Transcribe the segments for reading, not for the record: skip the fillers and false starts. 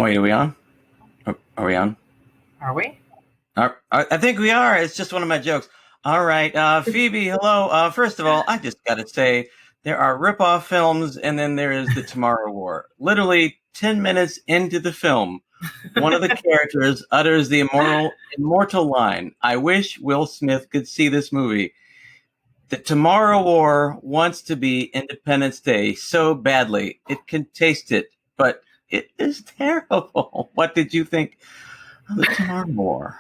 Wait, are we on? Are we on? Are we? I think we are. It's just one of my jokes. All right. Phoebe, hello. First of all, I just got to say there are ripoff films, and then there is the Tomorrow War. Literally 10 minutes into the film, one of the characters utters the immortal line, "I wish Will Smith could see this movie." The Tomorrow War wants to be Independence Day so badly. It can taste it, but it is terrible. What did you think of the Tomorrow War?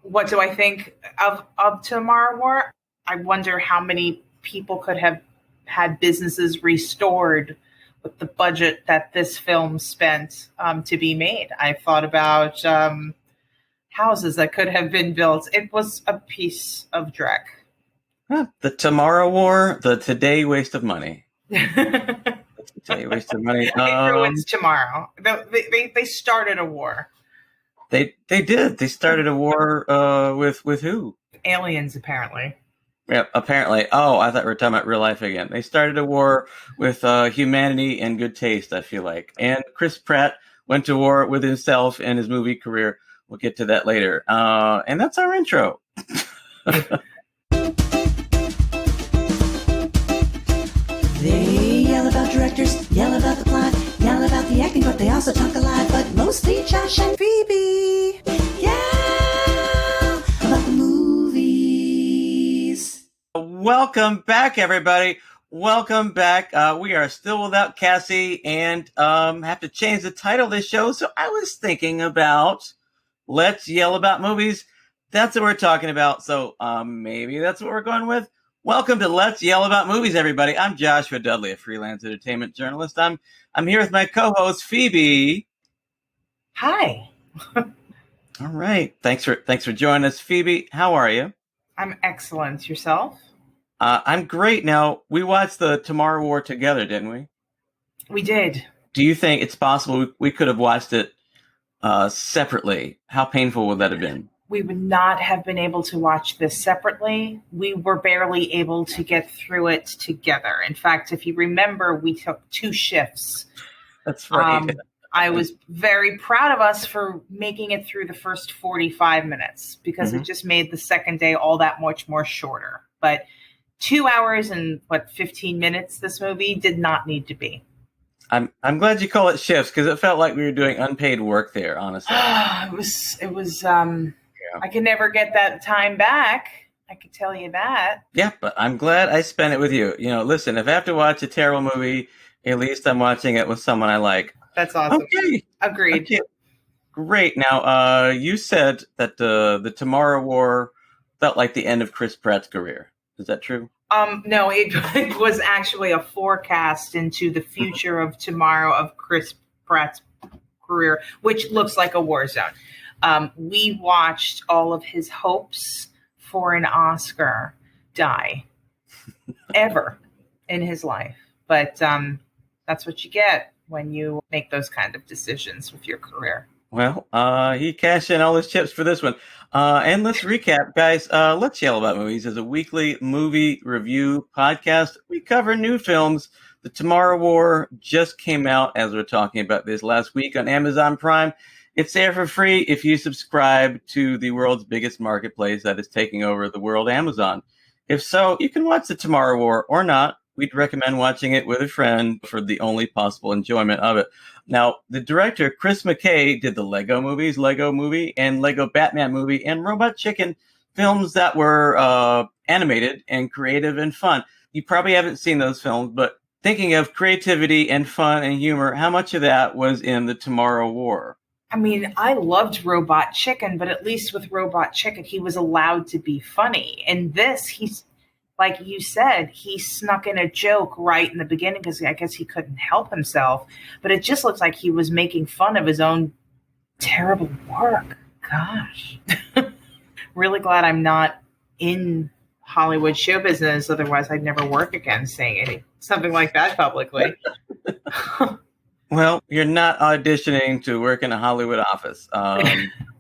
What do I think of Tomorrow War? I wonder how many people could have had businesses restored with the budget that this film spent to be made. I thought about houses that could have been built. It was a piece of dreck. The Tomorrow War, the today waste of money. Today waste of money. It ruins tomorrow. They started a war. They did. They started a war with who? Aliens, apparently. Yeah, apparently. Oh, I thought we were talking about real life again. They started a war with humanity and good taste, I feel like. And Chris Pratt went to war with himself and his movie career. We'll get to that later. And that's our intro. They yell about directors, yell about the plot, yell about the acting, but they also talk a lot. But mostly Josh and Phoebe yell about the movies. Welcome back, everybody. Welcome back. We are still without Cassie and have to change the title of this show. So I was thinking about Let's Yell About Movies. That's what we're talking about. So maybe that's what we're going with. Welcome to Let's Yell About Movies, everybody. I'm Joshua Dudley, a freelance entertainment journalist. I'm here with my co-host Phoebe. Hi. All right. Thanks for joining us, Phoebe. How are you? I'm excellent. Yourself? I'm great. Now, we watched the Tomorrow War together, didn't we? We did. Do you think it's possible we could have watched it separately? How painful would that have been? We would not have been able to watch this separately. We were barely able to get through it together. In fact, if you remember, we took 2 shifts. That's right. I was very proud of us for making it through the first 45 minutes because it just made the second day all that much more shorter. But 2 hours and 15 minutes this movie did not need to be. I'm glad you call it shifts because it felt like we were doing unpaid work there, honestly. It was I can never get that time back. I can tell you that. Yeah, but I'm glad I spent it with you. You know, listen, if I have to watch a terrible movie, at least I'm watching it with someone I like. That's awesome. Okay. Agreed. Okay. Great. Now, you said that the Tomorrow War felt like the end of Chris Pratt's career. Is that true? No, it was actually a forecast into the future of tomorrow of Chris Pratt's career, which looks like a war zone. We watched all of his hopes for an Oscar die ever in his life. But that's what you get when you make those kind of decisions with your career. Well, he cashed in all his chips for this one. And let's recap, guys. Let's Yell About Movies is a weekly movie review podcast. We cover new films. The Tomorrow War just came out, as we're talking about this last week, on Amazon Prime. It's there for free if you subscribe to the world's biggest marketplace that is taking over the world, Amazon. If so, you can watch The Tomorrow War or not. We'd recommend watching it with a friend for the only possible enjoyment of it. Now, the director, Chris McKay, did the Lego movies, Lego Movie, and Lego Batman movie, and Robot Chicken, films that were animated and creative and fun. You probably haven't seen those films, but thinking of creativity and fun and humor, how much of that was in The Tomorrow War? I mean, I loved Robot Chicken, but at least with Robot Chicken, he was allowed to be funny. In this, he's, like you said, he snuck in a joke right in the beginning because I guess he couldn't help himself. But it just looks like he was making fun of his own terrible work. Gosh. Really glad I'm not in Hollywood show business. Otherwise, I'd never work again saying something like that publicly. Well, you're not auditioning to work in a Hollywood office.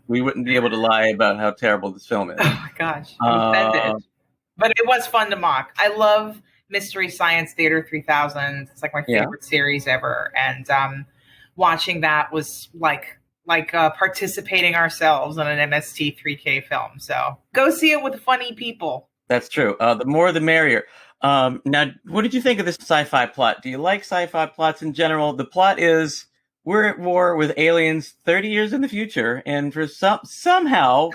We wouldn't be able to lie about how terrible this film is. Oh, my gosh. I'm offended. But it was fun to mock. I love Mystery Science Theater 3000. It's like my favorite series ever. And watching that was like participating ourselves in an MST3K film. So go see it with funny people. That's true. The more the merrier. Now, what did you think of this sci-fi plot? Do you like sci-fi plots in general? The plot is we're at war with aliens 30 years in the future, and for somehow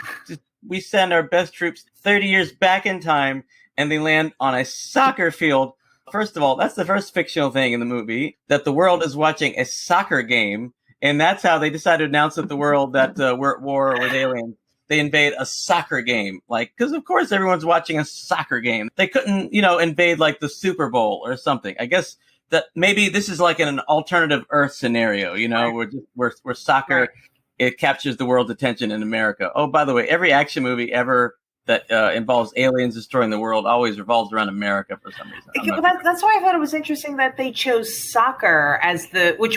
we send our best troops 30 years back in time, and they land on a soccer field. First of all, that's the first fictional thing in the movie, that the world is watching a soccer game, and that's how they decided to announce to the world that we're at war with aliens. They invade a soccer game, because of course everyone's watching a soccer game. They couldn't, invade like the Super Bowl or something. I guess that maybe this is like an alternative Earth scenario, Right. where soccer, Right. It captures the world's attention in America. Oh, by the way, every action movie ever that involves aliens destroying the world always revolves around America for some reason. That's why I thought it was interesting that they chose soccer as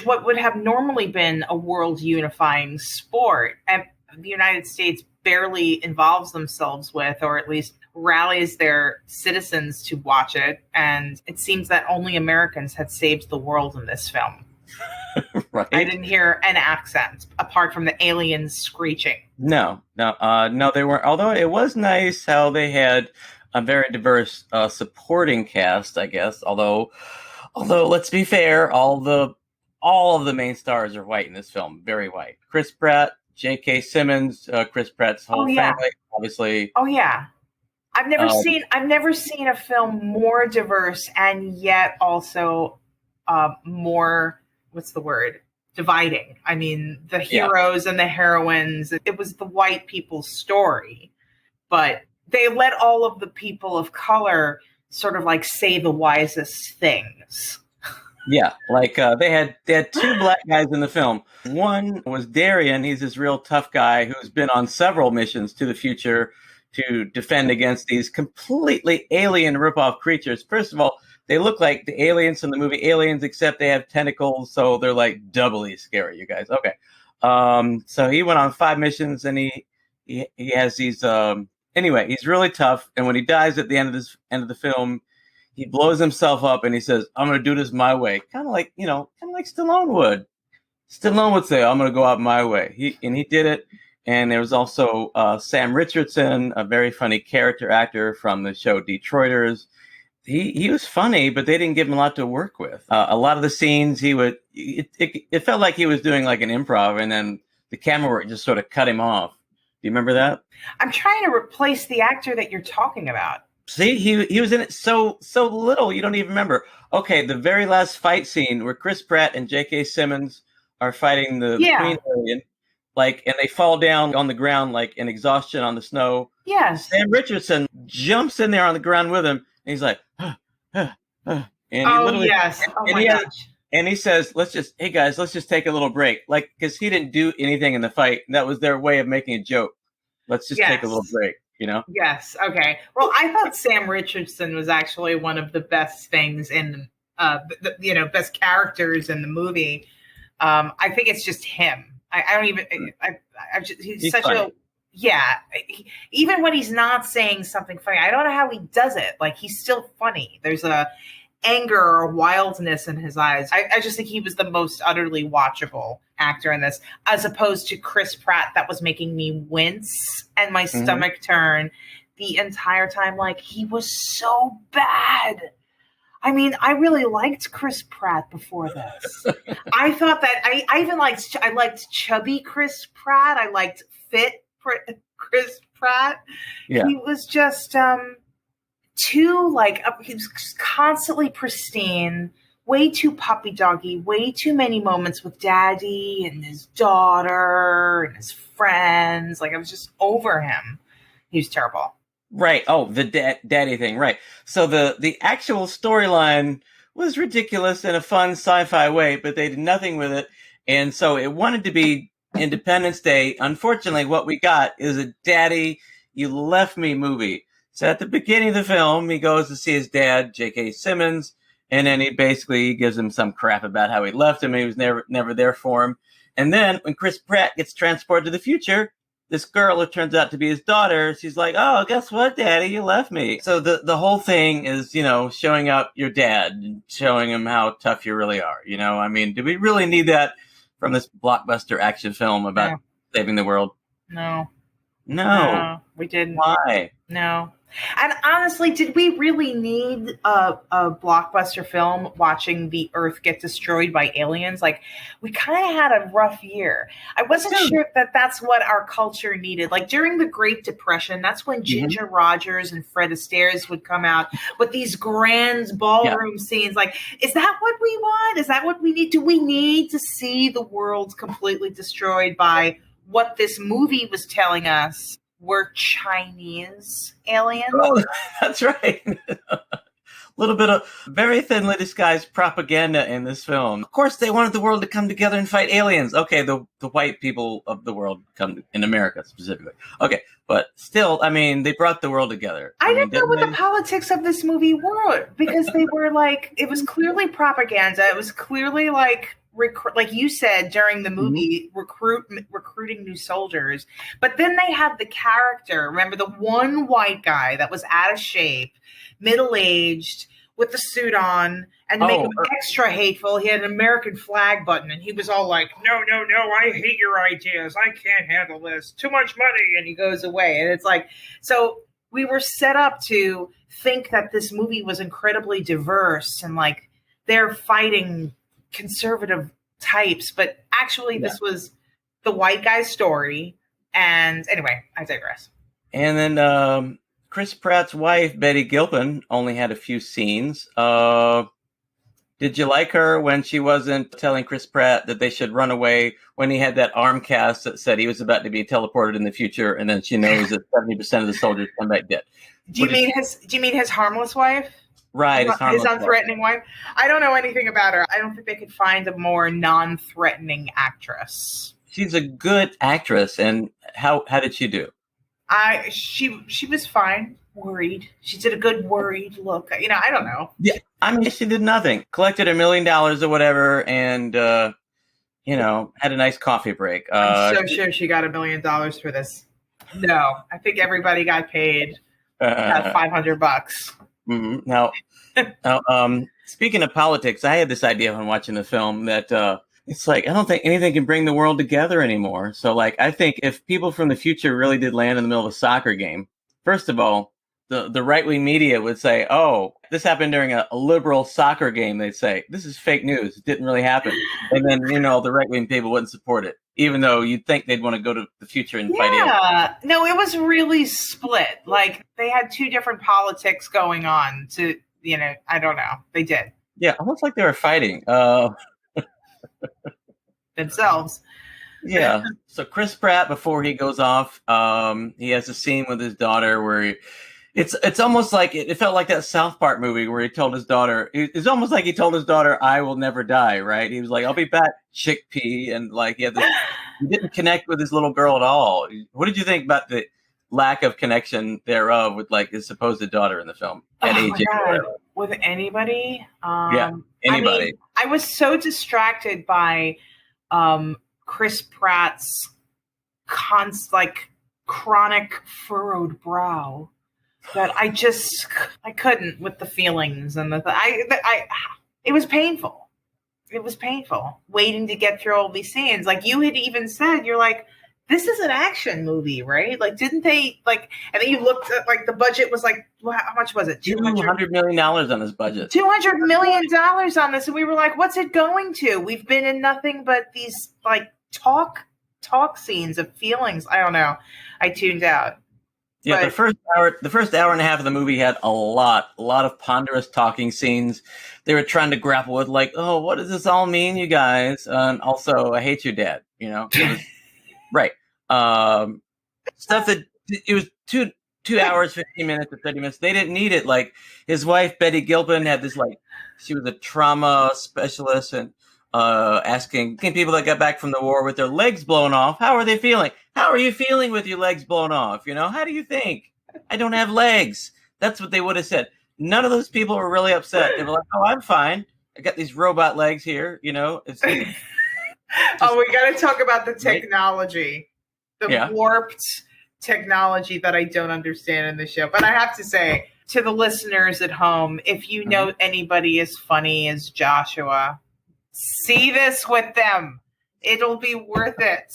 what would have normally been a world unifying sport, and the United States barely involves themselves with, or at least rallies their citizens to watch it. And it seems that only Americans had saved the world in this film. Right? I didn't hear an accent apart from the aliens screeching. No, they weren't. Although it was nice how they had a very diverse supporting cast, I guess. Although let's be fair, all of the main stars are white in this film, very white. Chris Pratt, J.K. Simmons, Chris Pratt's whole family, obviously. Oh yeah, I've never seen a film more diverse and yet also more, what's the word? Dividing. I mean, the heroes and the heroines, it was the white people's story, but they let all of the people of color sort of like say the wisest things. Yeah, they had two black guys in the film. One was Darian. He's this real tough guy who's been on several missions to the future to defend against these completely alien ripoff creatures. First of all, they look like the aliens from the movie Aliens, except they have tentacles, so they're like doubly scary, you guys. Okay. So he went on 5 missions, and he has these anyway, he's really tough, and when he dies at the end of the film, he blows himself up and he says, "I'm going to do this my way." Kind of like Stallone would. Stallone would say, "I'm going to go out my way." He did it. And there was also Sam Richardson, a very funny character actor from the show Detroiters. He was funny, but they didn't give him a lot to work with. A lot of the scenes it felt like he was doing like an improv, and then the camera work just sort of cut him off. Do you remember that? I'm trying to replace the actor that you're talking about. See, he was in it so little you don't even remember. Okay, the very last fight scene where Chris Pratt and J.K. Simmons are fighting the Queen alien, and they fall down on the ground like in exhaustion on the snow. Yes. Sam Richardson jumps in there on the ground with him, and he's like, and he yes. Oh my gosh. And he says, let's just take a little break. Because he didn't do anything in the fight. That was their way of making a joke. Let's just take a little break, Yes. Okay. Well, I thought Sam Richardson was actually one of the best things in, best characters in the movie. I think it's just him. He's such funny. Even when he's not saying something funny, I don't know how he does it. He's still funny. There's a anger or wildness in his eyes. I just think he was the most utterly watchable actor in this, as opposed to Chris Pratt, that was making me wince and my stomach turn the entire time. He was so bad. I mean, I really liked Chris Pratt before this. I thought that I liked chubby Chris Pratt. I liked fit Chris Pratt. Yeah. He was just too he was constantly pristine, way too puppy doggy, way too many moments with daddy and his daughter and his friends. I was just over him. He was terrible. Right. Oh, the daddy thing. Right. So the actual storyline was ridiculous in a fun sci-fi way, but they did nothing with it. And so it wanted to be Independence Day. Unfortunately, what we got is a daddy, you left me movie. So at the beginning of the film, he goes to see his dad, J.K. Simmons, and then he basically gives him some crap about how he left him. He was never there for him. And then when Chris Pratt gets transported to the future, this girl, who turns out to be his daughter, she's like, "Oh, guess what, Daddy? You left me." So the whole thing is, showing up your dad and showing him how tough you really are. I mean, do we really need that from this blockbuster action film about saving the world? No. No. No, we didn't. Why? No. And honestly, did we really need a blockbuster film watching the Earth get destroyed by aliens? Like, we kind of had a rough year. I wasn't sure that that's what our culture needed. Like, during the Great Depression, that's when Ginger Rogers and Fred Astaire would come out with these grand ballroom scenes. Like, is that what we want? Is that what we need? Do we need to see the world completely destroyed by what this movie was telling us were Chinese aliens? Oh, that's right. A little bit of very thinly disguised propaganda in this film. Of course, they wanted the world to come together and fight aliens. Okay, the white people of the world come in America specifically. Okay, but still, I mean, they brought the world together. I didn't know what the politics of this movie were, because they were like, it was clearly propaganda. It was clearly like you said during the movie, recruiting new soldiers. But then they had the character. Remember the one white guy that was out of shape, middle-aged, with the suit on, and to make him extra hateful, he had an American flag button, and he was all like, no, I hate your ideas. I can't handle this. Too much money. And he goes away. And it's like, so we were set up to think that this movie was incredibly diverse and like they're fighting conservative types, but actually this was the white guy's story. And anyway, I digress. And then Chris Pratt's wife, Betty Gilpin, only had a few scenes. Did you like her when she wasn't telling Chris Pratt that they should run away when he had that arm cast that said he was about to be teleported in the future, and then she knows that 70% of the soldiers come back dead? Do you mean his harmless wife? Right, his unthreatening wife. I don't know anything about her. I don't think they could find a more non-threatening actress. She's a good actress, and how did she do? She was fine. Worried. She did a good worried look. I don't know. Yeah, I mean, she did nothing. Collected $1 million or whatever, and had a nice coffee break. I'm so sure she got $1 million for this. No, I think everybody got paid $500. Mm-hmm. Now, speaking of politics, I had this idea when watching the film that it's like, I don't think anything can bring the world together anymore. So, like, I think if people from the future really did land in the middle of a soccer game, first of all, the right-wing media would say, oh, this happened during a liberal soccer game. They'd say, this is fake news. It didn't really happen. And then, the right-wing people wouldn't support it, even though you'd think they'd want to go to the future and fight aliens. Yeah. No, it was really split. Like, they had two different politics going on to, I don't know. They did. Yeah, almost like they were fighting. Themselves. Yeah. So Chris Pratt, before he goes off, he has a scene with his daughter where it's almost like it felt like that South Park movie where he told his daughter, it's almost like he told his daughter, I will never die, right? He was like, I'll be back, chickpea. And like, he didn't connect with his little girl at all. What did you think about the lack of connection thereof with like his supposed daughter in the film at age 8? With anybody? Yeah, anybody. I was so distracted by Chris Pratt's chronic furrowed brow that I couldn't with the feelings and it was painful. It was painful waiting to get through all these scenes. Like you had even said, you're like, this is an action movie, right? Like, didn't they and then you looked at like the budget was like, how much was it? $200 million on this budget. $200 million on this. And we were like, what's it going to? We've been in nothing but these like talk scenes of feelings. I don't know. I tuned out. Yeah, the first hour and a half of the movie had a lot of ponderous talking scenes. They were trying to grapple with like, oh, what does this all mean, you guys? And also, I hate your dad. It was, right. Stuff that it was 2 hours, 15 minutes, or 30 minutes. They didn't need it. Like his wife, Betty Gilpin, had this she was a trauma specialist and asking people that got back from the war with their legs blown off, how are they feeling? How are you feeling with your legs blown off? How do you think? I don't have legs. That's what they would have said. None of those people were really upset. They were like, oh, I'm fine. I got these robot legs here. It's we got to talk about the technology, the warped technology that I don't understand in the show. But I have to say to the listeners at home, if you know anybody as funny as Joshua, see this with them. It'll be worth it.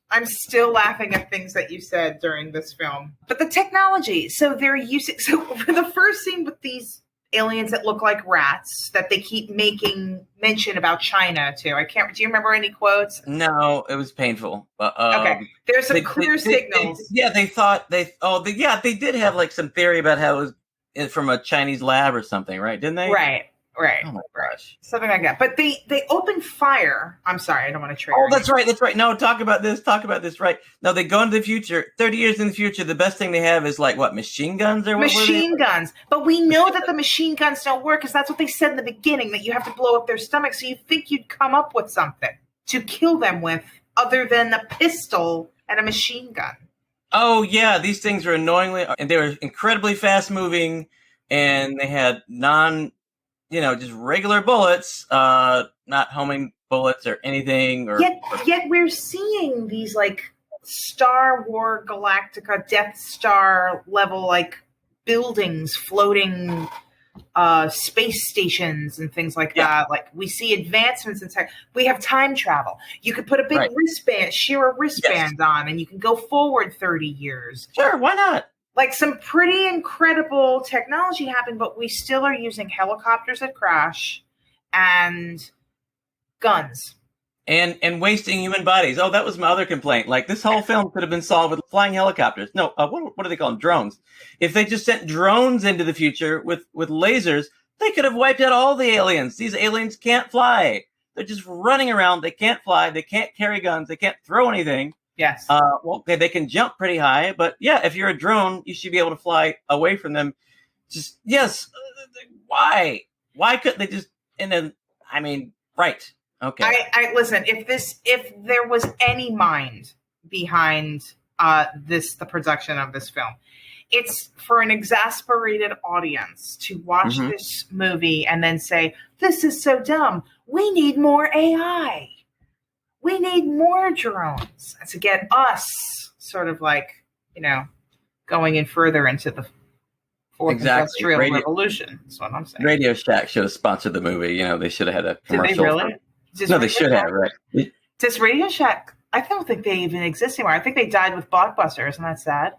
I'm still laughing at things that you said during this film. But the technology, so they're using, so for the first scene with these aliens that look like rats that they keep making mention about China too. Do you remember any quotes? No, it was painful. Okay. There's some clear signals. They did have like some theory about how it was from a Chinese lab or something, right? Didn't they? Right. Oh my gosh. Something like that. But they open fire. I'm sorry, I don't want to trigger. Oh, that's right. No, talk about this, right. No, they go into the future, 30 years in the future, the best thing they have is like what, machine guns or what? Machine guns. But we know that the machine guns don't work because that's what they said in the beginning, that you have to blow up their stomach. So you think you'd come up with something to kill them with other than a pistol and a machine gun. Oh yeah, these things were annoyingly, and they were incredibly fast moving, and they had just regular bullets, not homing bullets or anything. Or yet we're seeing these like Star Wars Galactica Death Star level like buildings, floating space stations and things like that. Like we see advancements in tech. We have time travel. You could put a big wristband on, and you can go forward 30 years. Sure, why not? Like some pretty incredible technology happened, but we still are using helicopters that crash and guns. And wasting human bodies. Oh, that was my other complaint. Like this whole film could have been solved with flying helicopters. No, what do they call them? Drones. If they just sent drones into the future with lasers, they could have wiped out all the aliens. These aliens can't fly. They're just running around. They can't fly. They can't carry guns. They can't throw anything. Yes. They can jump pretty high, but yeah, if you're a drone, you should be able to fly away from them. Just, yes. Why? Why couldn't they just, right. Okay. I listen, if there was any mind behind the production of this film, it's for an exasperated audience to watch this movie and then say, this is so dumb. We need more AI. We need more drones to get us sort of like, going in further into the fourth industrial revolution. That's what I'm saying. Radio Shack should have sponsored the movie. They should have had a commercial. Did they really? No, they should have, right? Does Radio Shack, I don't think they even exist anymore. I think they died with Blockbuster. Isn't that sad?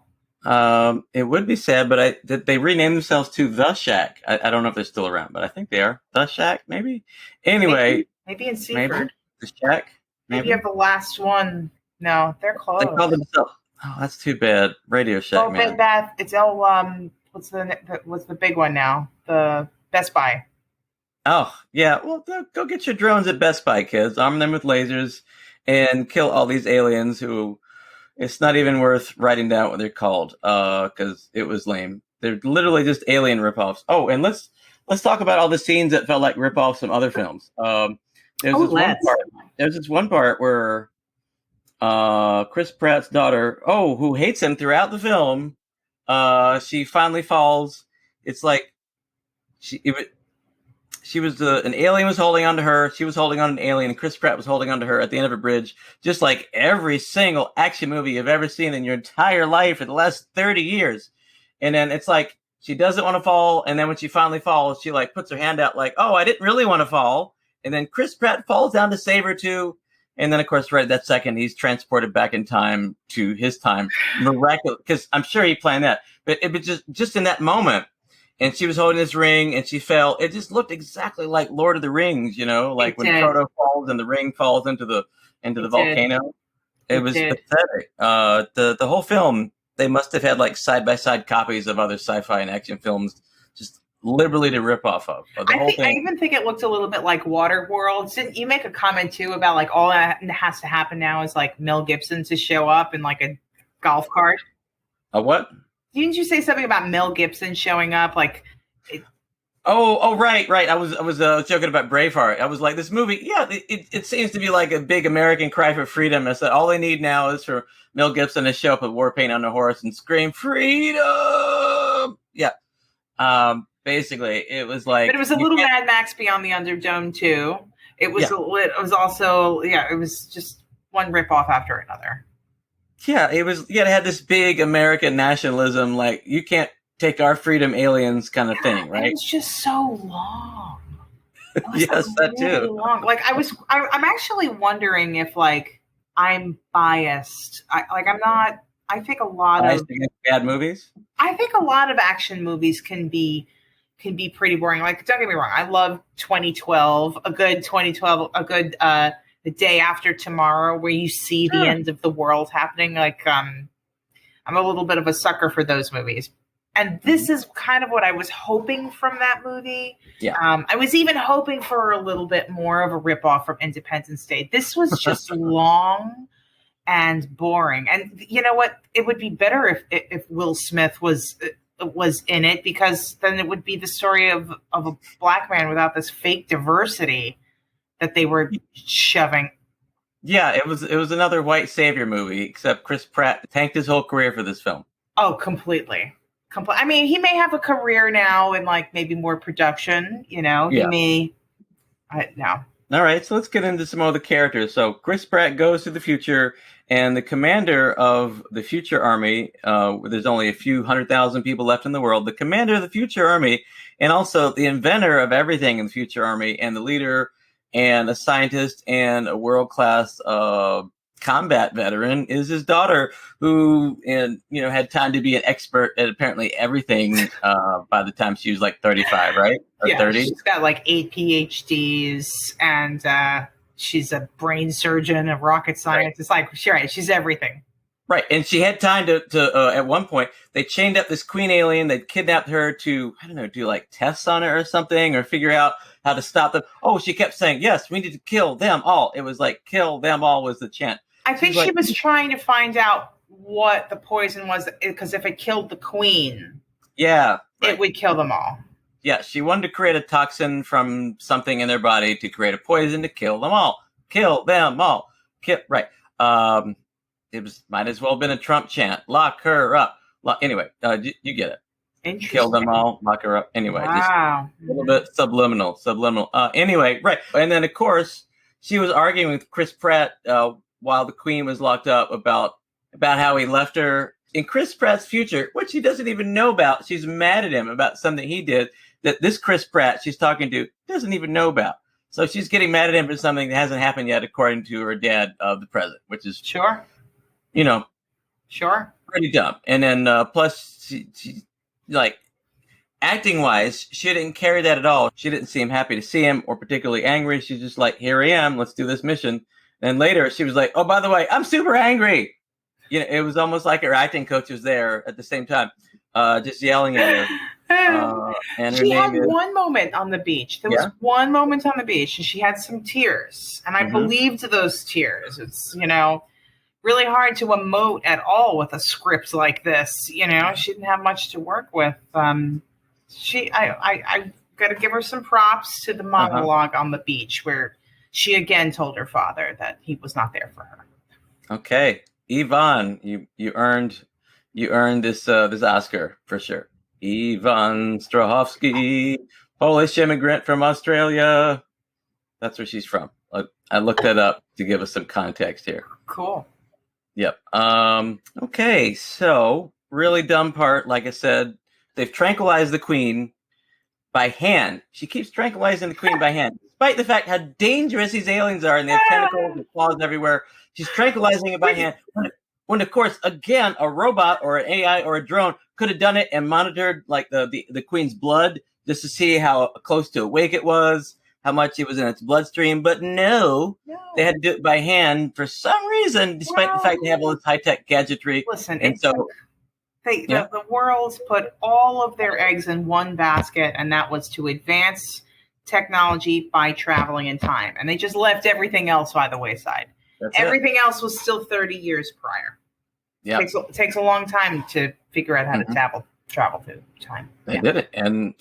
It would be sad, but they renamed themselves to The Shack. I don't know if they're still around, but I think they are. The Shack, maybe? Anyway. Maybe in Seaford. Maybe. The Shack? Maybe you have the last one. No, they're closed. They call themselves. Oh, that's too bad. Radio Shack, man. Bed Bath. It's what's the big one now? The Best Buy. Oh, yeah. Well, go get your drones at Best Buy, kids. Arm them with lasers and kill all these aliens who it's not even worth writing down what they're called because it was lame. They're literally just alien ripoffs. Oh, and let's talk about all the scenes that felt like ripoffs from other films. There's this one part where Chris Pratt's daughter, who hates him throughout the film, she finally falls. It's like she was an alien was holding onto her. She was holding on to an alien, and Chris Pratt was holding onto her at the end of a bridge, just like every single action movie you've ever seen in your entire life for the last 30 years. And then it's like she doesn't want to fall, and then when she finally falls, she like puts her hand out like, "Oh, I didn't really want to fall." And then Chris Pratt falls down to save her too. And then, of course, right at that second, he's transported back in time to his time. Miraculous, because I'm sure he planned that. But it was just in that moment. And she was holding this ring, and she fell. It just looked exactly like Lord of the Rings, like when Frodo falls and the ring falls into the volcano. It was pathetic. The whole film, they must have had like side-by-side copies of other sci-fi and action films just liberally to rip off of. I even think it looked a little bit like Waterworld. Didn't you make a comment too about like all that has to happen now is like Mel Gibson to show up in like a golf cart? A what? Didn't you say something about Mel Gibson showing up? Like, right. I was joking about Braveheart. I was like, this movie, it seems to be like a big American cry for freedom. I said all they need now is for Mel Gibson to show up with war paint on a horse and scream freedom. Yeah. Basically, it was like, but it was a little Mad Max Beyond the Underdome too. It was it was just one ripoff after another. Yeah, it was. Yeah, it had this big American nationalism, like you can't take our freedom, aliens, kind of thing, right? It was just so long. Yes, that really too. long. Like I'm actually wondering if like I'm biased. I'm not. I think a lot Biased of against bad movies. I think a lot of action movies can be pretty boring. Like, don't get me wrong, I love 2012, a good 2012, a good The Day After Tomorrow, where you see the Sure. end of the world happening. Like, I'm a little bit of a sucker for those movies. And this is kind of what I was hoping from that movie. Yeah. I was even hoping for a little bit more of a ripoff from Independence Day. This was just long and boring. And you know what? It would be better if Will Smith was in it, because then it would be the story of a black man without this fake diversity that they were shoving. Yeah, it was another white savior movie, except Chris Pratt tanked his whole career for this film. Oh, completely. I mean, he may have a career now in like maybe more production. You know, Yeah. he may. No. All right, so let's get into some of the characters. So Chris Pratt goes to the future, and the commander of the future army, there's only a few 100,000 people left in the world, the commander of the future army, and also the inventor of everything in the future army, and the leader, and a scientist, and a world-class combat veteran is his daughter, who had time to be an expert at apparently everything by the time she was like 35, right? Or 30. She's got like 8 PhDs, and she's a brain surgeon, a rocket scientist. Right. It's like, she's everything. Right, and she had time to at one point, they chained up this queen alien. They kidnapped her to, I don't know, do like tests on her or something, or figure out how to stop them. Oh, she kept saying, yes, we need to kill them all. It was like, kill them all was the chant. I think she was trying to find out what the poison was, because if it killed the queen, right. It would kill them all. Yeah, she wanted to create a toxin from something in their body to create a poison to kill them all. Kill them all. Right. It might as well have been a Trump chant. Lock her up. Anyway, you get it. Interesting. Kill them all. Lock her up. Anyway, wow. Just a little bit subliminal. Anyway, right. And then, of course, she was arguing with Chris Pratt while the queen was locked up about how he left her. In Chris Pratt's future, which he doesn't even know about, she's mad at him about something he did that this Chris Pratt she's talking to doesn't even know about. So she's getting mad at him for something that hasn't happened yet, according to her dad, the president, which is sure, pretty dumb. And then plus, she like acting wise, she didn't carry that at all. She didn't seem happy to see him or particularly angry. She's just like, here I am, let's do this mission. And later, she was like, oh, by the way, I'm super angry. It was almost like her acting coach was there at the same time, just yelling at her. And she had one moment on the beach. There was one moment on the beach, and she had some tears. And I believed those tears. It's, really hard to emote at all with a script like this. She didn't have much to work with. I got to give her some props to the monologue on the beach, where she again told her father that he was not there for her. Okay. Yvonne, you earned this Oscar for sure. Yvonne Strahovski, Polish immigrant from Australia. That's where she's from. I looked that up to give us some context here. Cool. Yep. Okay, so really dumb part, like I said, they've tranquilized the queen by hand. She keeps tranquilizing the queen by hand, despite the fact how dangerous these aliens are and they have tentacles and claws everywhere. She's tranquilizing it by hand. When, of course, again, a robot or an AI or a drone could have done it and monitored like the queen's blood just to see how close to awake it was, how much it was in its bloodstream. But no, they had to do it by hand for some reason, despite the fact they have all this high-tech gadgetry. Listen, and so the world's put all of their eggs in one basket, and that was to advance technology by traveling in time. And they just left everything else by the wayside. Everything else was still 30 years prior. Yeah, it takes a long time to figure out how to travel through time. They did it, and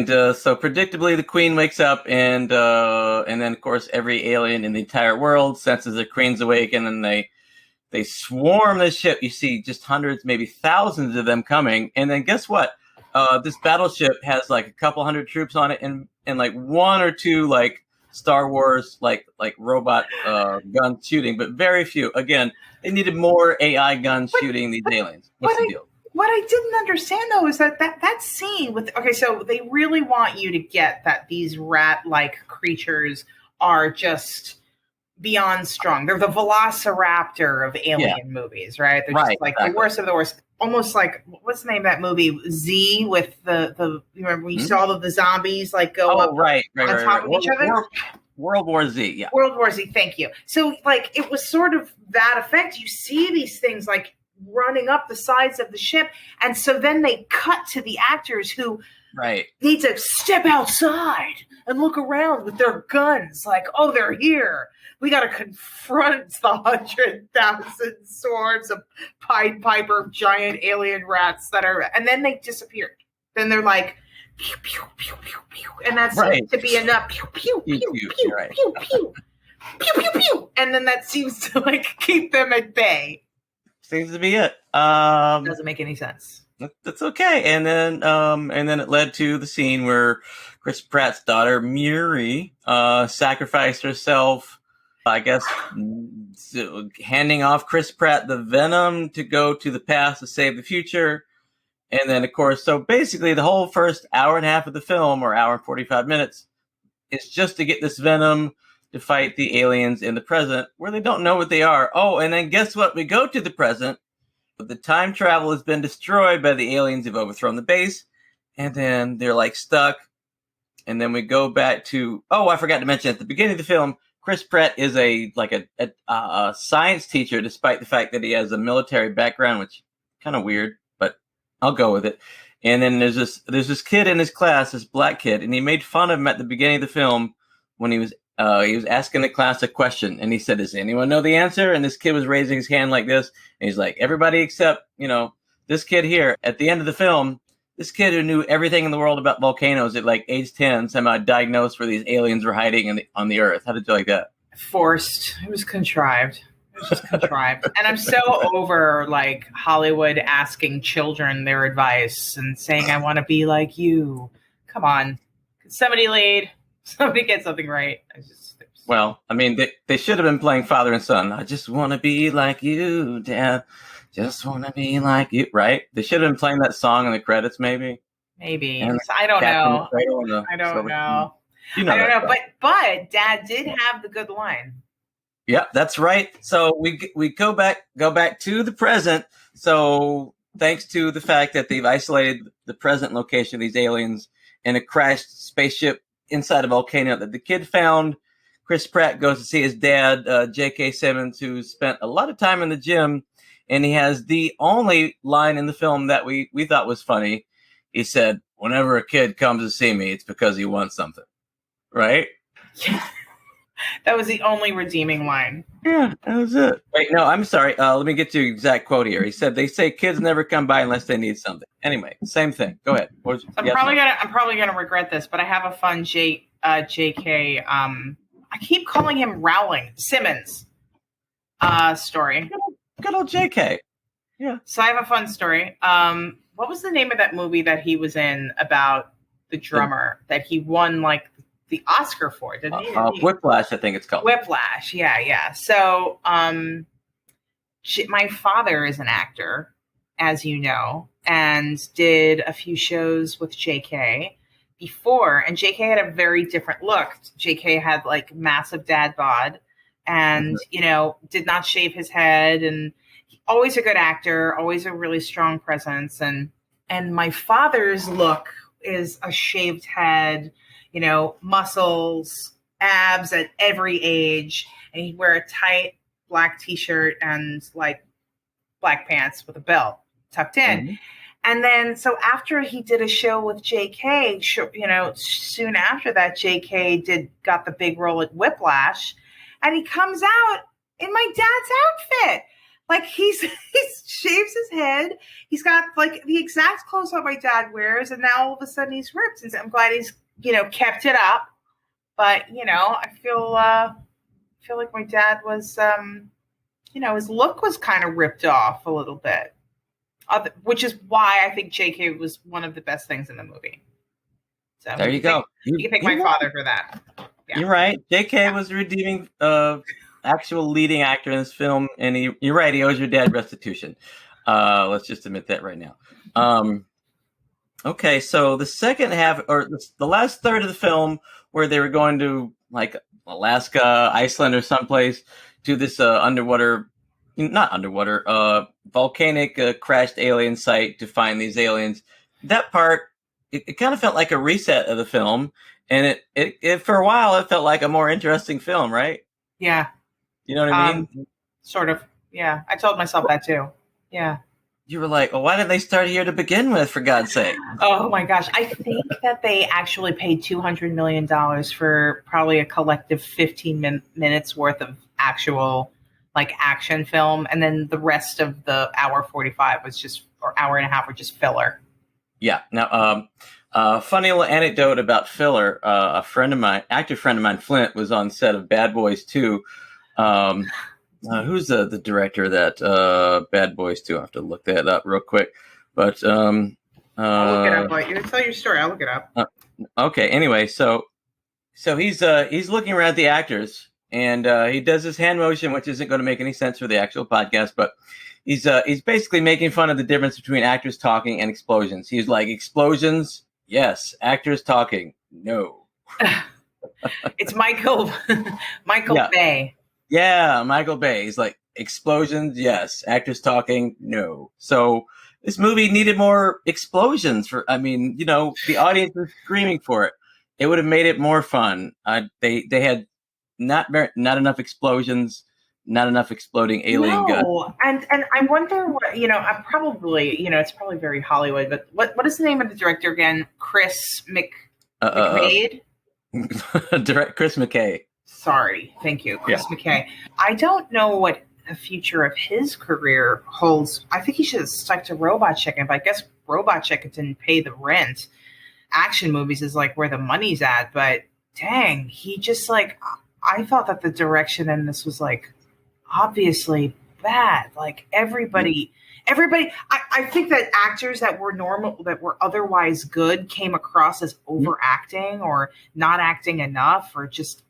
so predictably, the queen wakes up, and then of course every alien in the entire world senses the queen's awake, and then they swarm the ship. You see just hundreds, maybe thousands of them coming, and then guess what? This battleship has like a couple hundred troops on it, and like one or two like Star Wars like robot gun shooting, but very few. Again, they needed more AI guns shooting these aliens. What's the deal? What I didn't understand though is that scene with so they really want you to get that these rat-like creatures are just beyond strong. They're the Velociraptor of alien movies, right? They're just like the worst of the worst. Almost like what's the name of that movie? Z with the you remember when you saw all of the zombies like go up on top of each other? World War Z, yeah. World War Z, thank you. So like it was sort of that effect. You see these things like running up the sides of the ship, and so then they cut to the actors who need to step outside and look around with their guns, like, oh, they're here. We got to confront the 100,000 swarms of Pied Piper giant alien rats that are, and then they disappeared. Then they're like, pew, pew, pew, pew, pew, and that seems to be enough. Pew, pew, pew, pew, pew, pew, pew, pew, pew, pew, and then that seems to like keep them at bay. Seems to be it. Doesn't make any sense. That's okay. And then it led to the scene where Chris Pratt's daughter Murray sacrificed herself, I guess, handing off Chris Pratt the venom to go to the past to save the future. And then, of course, so basically the whole first hour and a half of the film, or hour and 45 minutes, is just to get this venom to fight the aliens in the present, where they don't know what they are. Oh, and then guess what? We go to the present, but the time travel has been destroyed by the aliens who've overthrown the base, and then they're like stuck. And then we go back to, I forgot to mention at the beginning of the film, Chris Pratt is a science teacher, despite the fact that he has a military background, which is kind of weird, but I'll go with it. And then there's this kid in his class, this black kid, and he made fun of him at the beginning of the film when he was asking the class a question, and he said, "Does anyone know the answer?" And this kid was raising his hand like this, and he's like, "Everybody except, this kid here." At the end of the film, this kid who knew everything in the world about volcanoes at like age 10 somehow diagnosed where these aliens were hiding on the Earth. How did you like that? Forced. It was contrived. It was just contrived. And I'm so over like Hollywood asking children their advice and saying, "I want to be like you." Come on. Could somebody lead? Somebody get something right. Well, I mean, they should have been playing father and son. I just want to be like you, Dad. Just want to be like you, right? They should have been playing that song in the credits, maybe. Maybe. I don't know. I don't know. I don't know. But Dad did have the good line. Yep, that's right. So we go back to the present. So thanks to the fact that they've isolated the present location of these aliens in a crashed spaceship inside a volcano that the kid found, Chris Pratt goes to see his dad, J.K. Simmons, who spent a lot of time in the gym, and he has the only line in the film that we thought was funny. He said, "Whenever a kid comes to see me, it's because he wants something." Right? Yeah. That was the only redeeming line. Yeah, that was it. Wait, no, I'm sorry. Let me get to the exact quote here. He said, "They say kids never come by unless they need something." Anyway, same thing. Go ahead. I'm probably gonna regret this, but I have a fun J.K. I keep calling him Rowling Simmons story. Good old J.K. Yeah. So I have a fun story. What was the name of that movie that he was in about the drummer that he won like the Oscar for? Didn't he? Whiplash, I think it's called. Whiplash. Yeah. So my father is an actor, as you know, and did a few shows with JK before. And JK had a very different look. JK had like massive dad bod and, did not shave his head, and always a good actor, always a really strong presence. And my father's look is a shaved head, muscles, abs at every age. And he'd wear a tight black t-shirt and like black pants with a belt tucked in. Mm-hmm. And then, so after he did a show with JK, soon after that, JK got the big role at Whiplash, and he comes out in my dad's outfit. Like he shaves his head. He's got like the exact clothes that my dad wears, and now all of a sudden he's ripped. And I'm glad he's kept it up. But I feel like my dad was his look was kind of ripped off a little bit. Which is why I think JK was one of the best things in the movie. So there you go. You can thank my father for that. Yeah. You're right. JK was a redeeming actual leading actor in this film, and you're right. He owes your dad restitution. Let's just admit that right now. Okay, so the second half, or the last third of the film, where they were going to like Alaska, Iceland, or someplace, do this volcanic crashed alien site to find these aliens. That part, it kind of felt like a reset of the film, and it for a while it felt like a more interesting film, right? Yeah. You know what I mean? Sort of. Yeah, I told myself that too. Yeah. You were like, well, why didn't they start here to begin with, for God's sake? Oh my gosh. I think that they actually paid $200 million for probably a collective 15 minutes worth of actual like action film. And then the rest of the hour 45 was just, or hour and a half, were just filler. Yeah. Now, funny little anecdote about filler. A friend of mine, actor friend of mine, Flint, was on set of Bad Boys 2. Who's the director of that Bad Boys 2? I have to look that up real quick. But I'll look it up. Like, you tell your story. I'll look it up. Okay. Anyway, so he's looking around at the actors, and he does his hand motion, which isn't going to make any sense for the actual podcast, but he's basically making fun of the difference between actors talking and explosions. He's like, explosions, yes. Actors talking, no. It's Michael Bay. Yeah, Michael Bay. He's like, explosions, yes. Actors talking, no. So this movie needed more explosions. The audience was screaming for it. It would have made it more fun. They had not enough explosions, not enough exploding alien guns. And I wonder what, I probably, it's probably very Hollywood, but what is the name of the director again? Chris McMade? Chris McKay. Sorry. Thank you. Chris McKay. I don't know what the future of his career holds. I think he should have stuck to Robot Chicken, but I guess Robot Chicken didn't pay the rent. Action movies is like where the money's at, but dang, he just like, I thought that the direction in this was like obviously bad. Like everybody, I think that actors that were otherwise good came across as overacting or not acting enough, or just,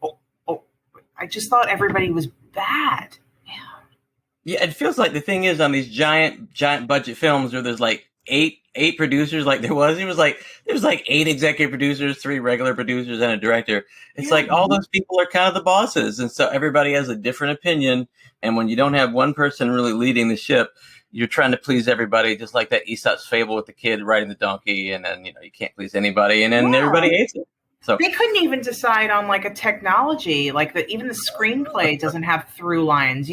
I just thought everybody was bad. Yeah, it feels like the thing is on these giant budget films where there's like eight producers, like there was 8 executive producers, 3 regular producers, and a director. It's like all those people are kind of the bosses, and so everybody has a different opinion. And when you don't have one person really leading the ship, you're trying to please everybody, just like that Aesop's fable with the kid riding the donkey, and then you can't please anybody, and then everybody hates it. So they couldn't even decide on like a technology, like even the screenplay doesn't have through lines.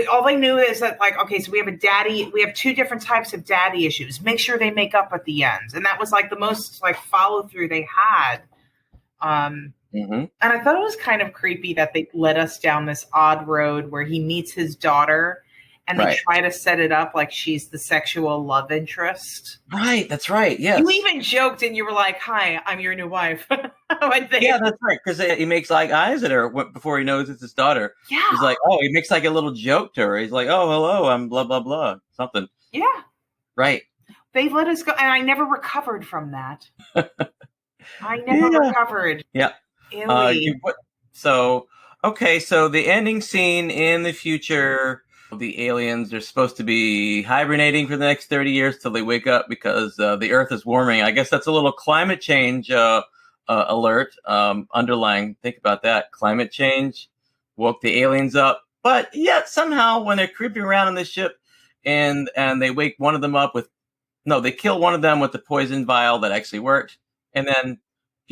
All they knew is that like, okay, so we have 2 different types of daddy issues. Make sure they make up at the end. And that was like the most like follow through they had. And I thought it was kind of creepy that they led us down this odd road where he meets his daughter and they try to set it up like she's the sexual love interest. Right. That's right. Yes. You even joked and you were like, hi, I'm your new wife. Yeah, that's right. Because he makes like eyes at her before he knows it's his daughter. Yeah. He's like, he makes like a little joke to her. He's like, oh, hello, I'm blah, blah, blah, something. Yeah. Right. They let us go. And I never recovered from that. I never recovered. Yeah. So the ending scene in the future, the aliens are supposed to be hibernating for the next 30 years till they wake up because the Earth is warming. I guess that's a little climate change alert underlying. Think about that. Climate change woke the aliens up. But yet somehow when they're creeping around on this ship and they wake one of them up they kill one of them with the poison vial that actually worked. And then,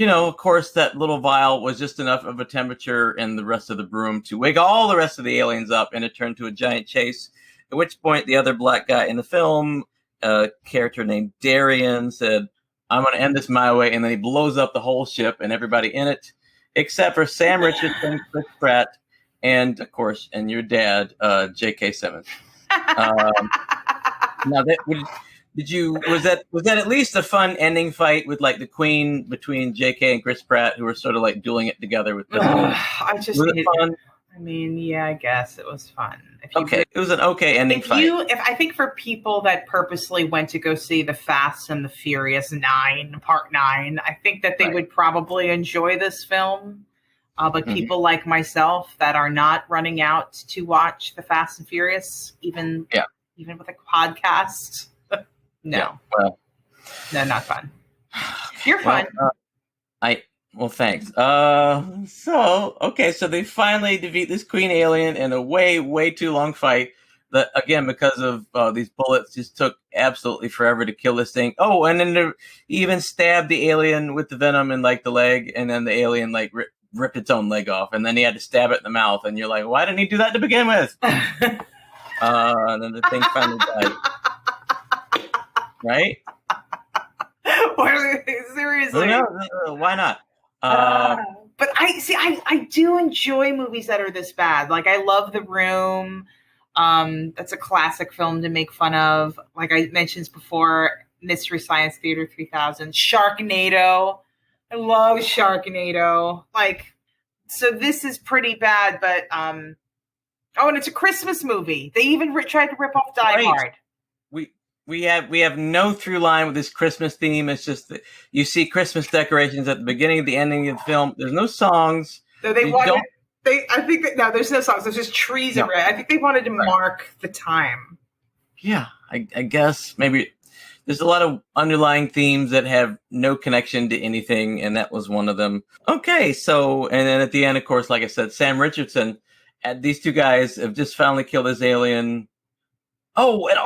of course, that little vial was just enough of a temperature in the rest of the room to wake all the rest of the aliens up, and it turned to a giant chase. At which point, the other black guy in the film, a character named Darian, said, I'm going to end this my way, and then he blows up the whole ship and everybody in it, except for Sam Richardson, Chris Pratt, and, of course, and your dad, J.K. Simmons. Now, was that at least a fun ending fight with like the Queen between J.K. and Chris Pratt, who were sort of like dueling it together with was it fun? I mean, yeah, I guess it was fun. It was an okay ending fight. I think for people that purposely went to go see the Fast and the Furious 9, Part 9, I think that they would probably enjoy this film. But people like myself that are not running out to watch the Fast and Furious, even even with a podcast. No. Yeah, well, No, not fun. You're fun. Well, thanks. So they finally defeat this queen alien in a way too long fight. That, again, because of these bullets, just took absolutely forever to kill this thing. Oh, and then he even stabbed the alien with the venom in like the leg, and then the alien like ripped its own leg off, and then he had to stab it in the mouth. And you're like, why didn't he do that to begin with? And then the thing finally died. Right? Seriously. No, why not? But I do enjoy movies that are this bad. Like, I love The Room. That's a classic film to make fun of. Like I mentioned before, Mystery Science Theater 3000, Sharknado. I love Sharknado. Like, so this is pretty bad, but and it's a Christmas movie. They even tried to rip off Die Hard. We have no through line with this Christmas theme. It's just that you see Christmas decorations at the beginning, the ending of the film. There's no songs. So there's no songs. There's just trees everywhere. I think they wanted to mark the time. Yeah, I guess maybe there's a lot of underlying themes that have no connection to anything, and that was one of them. Okay, so, and then at the end, of course, like I said, Sam Richardson, and these two guys have just finally killed this alien. Oh, and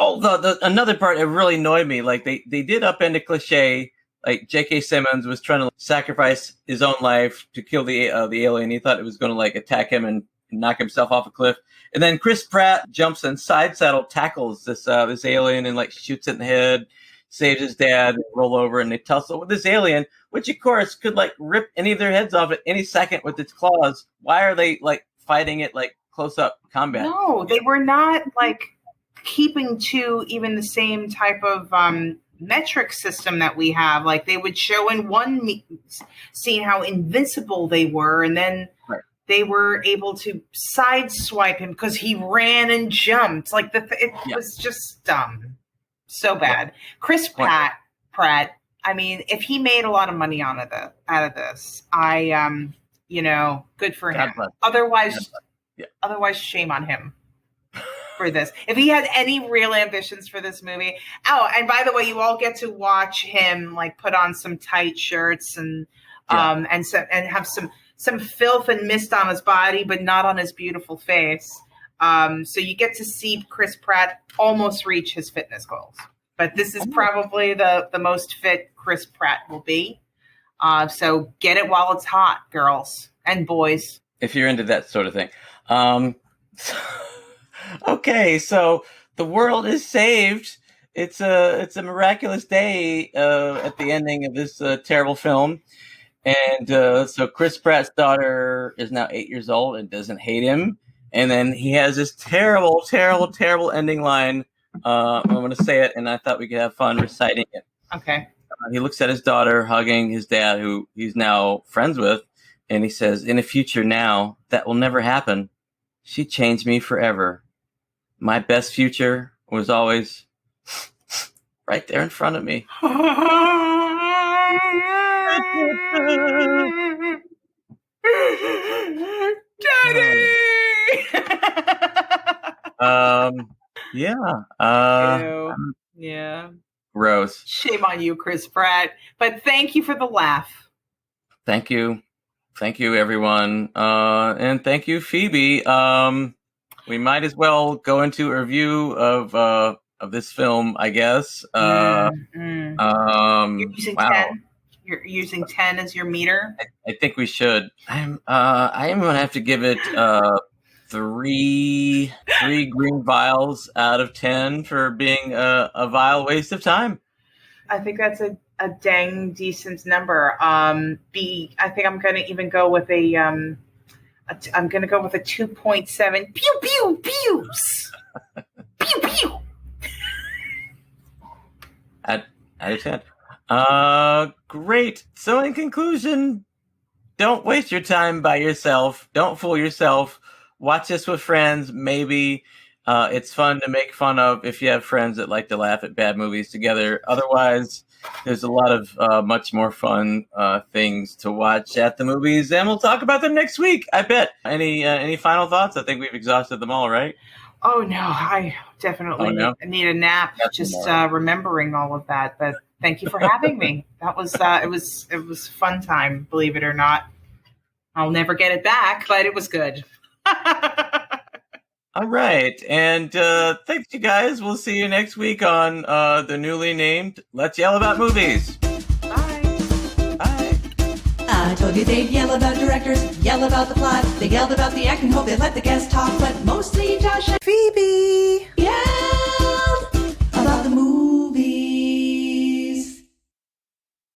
another part that really annoyed me, like they did upend a cliche, like J.K. Simmons was trying to sacrifice his own life to kill the alien. He thought it was going to like attack him and knock himself off a cliff. And then Chris Pratt jumps and side saddle tackles this alien and like shoots it in the head, saves his dad, roll over, and they tussle with this alien, which of course could like rip any of their heads off at any second with its claws. Why are they like fighting it like close up combat? No, they were not like keeping to even the same type of metric system that we have. Like they would show in one scene how invincible they were, and then they were able to sideswipe him because he ran and jumped. Like it was just dumb, so bad. Chris Pratt. I mean, if he made a lot of money out of this, good for him. Otherwise, shame on him for this. If he had any real ambitions for this movie. Oh, and by the way, you all get to watch him like put on some tight shirts and have some filth and mist on his body, but not on his beautiful face. So you get to see Chris Pratt almost reach his fitness goals. But this is probably the most fit Chris Pratt will be. So get it while it's hot, girls and boys. If you're into that sort of thing. Okay, so the world is saved. It's a miraculous day at the ending of this terrible film. And so Chris Pratt's daughter is now 8 years old and doesn't hate him. And then he has this terrible, terrible, terrible ending line. I'm going to say it, and I thought we could have fun reciting it. Okay. He looks at his daughter hugging his dad, who he's now friends with, and he says, "In a future now, that will never happen. She changed me forever. My best future was always right there in front of me." Daddy! Yeah. Gross. Shame on you, Chris Pratt. But thank you for the laugh. Thank you. Thank you, everyone. And thank you, Phoebe. We might as well go into a review of this film, I guess. You're using 10? You're using 10 as your meter? I think we should. I am going to have to give it three green vials out of 10 for being a vile waste of time. I think that's a dang decent number. I think I'm going to even go with I'm going to go with a 2.7. Pew pew pews. Pew pew. Out of 10. Great. So in conclusion, don't waste your time by yourself. Don't fool yourself. Watch this with friends. Maybe it's fun to make fun of if you have friends that like to laugh at bad movies together. Otherwise, there's a lot of much more fun things to watch at the movies, and we'll talk about them next week, I bet. Any final thoughts? I think we've exhausted them all, right? Oh no, I definitely Oh, no? need a nap That's just tomorrow. remembering all of that. But thank you for having me. That was it was a fun time, believe it or not. I'll never get it back, but it was good. All right. And thanks, you guys. We'll see you next week on the newly named Let's Yell About Movies. Bye. Bye. I told you they'd yell about directors, yell about the plot. They yelled about the acting, hope they let the guests talk, but mostly Josh and Phoebe.